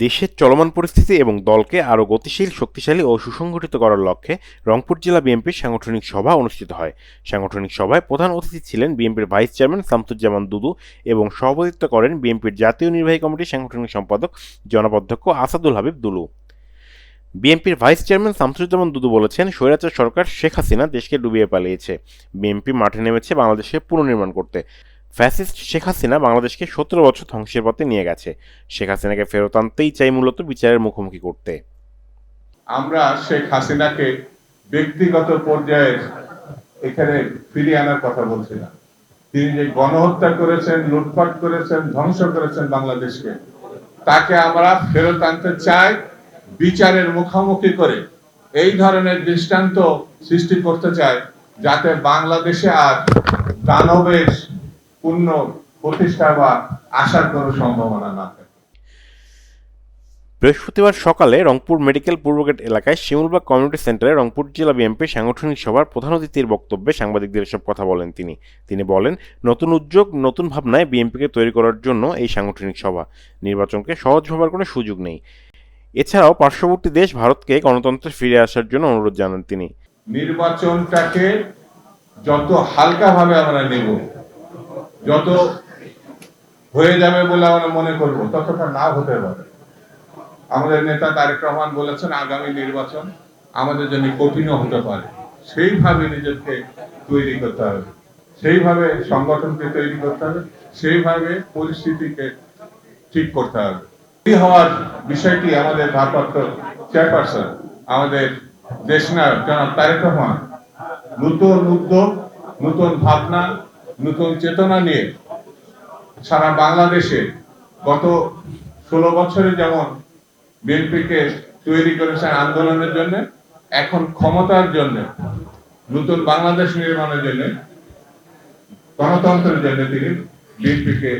দেশের চলমান পরিস্থিতি এবং দলকে আরও গতিশীল, শক্তিশালী ও সুসংগঠিত করার লক্ষ্যে রংপুর জেলা বিএনপির সাংগঠনিক সভা অনুষ্ঠিত হয়। সাংগঠনিক সভায় প্রধান অতিথি ছিলেন বিএনপির ভাইস চেয়ারম্যান শামসুজ্জামান দুদু এবং সভাপতিত্ব করেন বিএনপির জাতীয় নির্বাহী কমিটির সাংগঠনিক সম্পাদক জনাব অধ্যক্ষ আসাদুল হাবিব দুলু। বিএনপির ভাইস চেয়ারম্যান শামসুজ্জামান দুদু বলেছেন, স্বৈরাচার সরকার শেখ হাসিনা দেশকে ডুবিয়ে পালিয়েছে। বিএনপি মাঠে নেমেছে বাংলাদেশকে পুনর্নির্মাণ করতে। ফ্যাসিস্ট শেখ হাসিনা বাংলাদেশকে 17 বছর ধ্বংসের পথে নিয়ে গেছে। শেখ হাসিনাকে ফেরত আনতেই চাই মূলত বিচারের মুখোমুখি করতে। আমরা শেখ হাসিনাকে ব্যক্তিগত পর্যায়ে এখানে ফিরিয়ে আনার কথা বলছি না। তিনি যে গণহত্যা করেছেন, লুটপাট করেছেন, ধ্বংস করেছেন বাংলাদেশকে, তাকে আমরা ফেরত আনতে চাই বিচারের মুখোমুখি করে। এই ধরনের দৃষ্টান্ত সৃষ্টি করতে চাই যাতে বাংলাদেশে আর দানবের পূর্ণ প্রতিষ্ঠা বা আসার কোনো সম্ভাবনা না থাকে। বৃহস্পতিবার সকালে রংপুর মেডিকেল পূর্বগেট এলাকায় শিমুলবাগ কমিউনিটি সেন্টারে রংপুর জেলা বিএনপির সাংগঠনিক সভার প্রধান অতিথির বক্তব্যে সাংবাদিকদের এসব কথা বলেন তিনি বলেন, নতুন উদ্যোগ, নতুন ভাবনায় বিএনপিকে তৈরি করার জন্য এই সাংগঠনিক সভা। নির্বাচনকে সহজ ভাবার কোনো সুযোগ নেই। এছাড়াও পার্শ্ববর্তী দেশ ভারতকে গণতন্ত্রে ফিরে আসার জন্য অনুরোধ জানান তিনি। নির্বাচনটাকে যত হালকাভাবে আমরা নেব, যত হয়ে যাবে বলে আমরা মনে করব, ততটা না হতে পারে। আমাদের নেতা তারেক রহমান বলেছেন, আগামী নির্বাচন আমাদের জন্য কঠিনও হতে পারে। সেইভাবে নিজেকে তৈরি করতে হবে, সেইভাবে সংগঠনকে তৈরি করতে হবে, সেইভাবে পরিস্থিতিকে ঠিক করতে হবে। এই হওয়ার বিষয়টি আমাদের ভারপ্রাপ্ত চেয়ারপারসন, আমাদের দেশনায়ক জনাব তারেক রহমান নতুন উদ্যোগ, নতুন ভাবনা, নতুন চেতনা নিয়ে সারা বাংলাদেশে গত 16 বছরে যেমন বিএনপিকে তৈরি করেছেন আন্দোলনের জন্য, এখন ক্ষমতার জন্য, নতুন বাংলাদেশ নির্মাণের জন্য, গণতন্ত্রের জন্য তিনি বিএনপিকে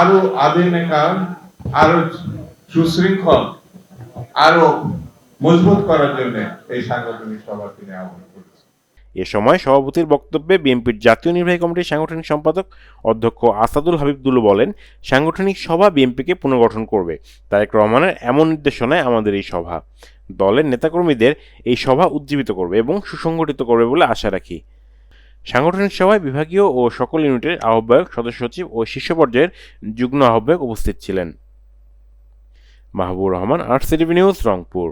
আরো আধুনিকায়ন, আরো সুশৃঙ্খল, আরো মজবুত করার জন্য এই সাংগঠনিক সভা তিনি আহ্বান করেছেন। এ সময় সভাপতির বক্তব্যে বিএনপির জাতীয় নির্বাহী কমিটির সাংগঠনিক সম্পাদক অধ্যক্ষ আসাদুল হাবিব দুলু বলেন, সাংগঠনিক সভা বিএনপিকে পুনর্গঠন করবে। তারেক রহমানের এমন নির্দেশনায় আমাদের এই সভা দলের নেতাকর্মীদের এই সভা উজ্জীবিত করবে এবং সুসংগঠিত করবে বলে আশা রাখি। সাংগঠনিক সভায় বিভাগীয় ও সকল ইউনিটের আহ্বায়ক, সদস্য সচিব ও শীর্ষ পর্যায়ের যুগ্ম আহ্বায়ক উপস্থিত ছিলেন। Mahbubur Rahman, RTV news, Rangpur.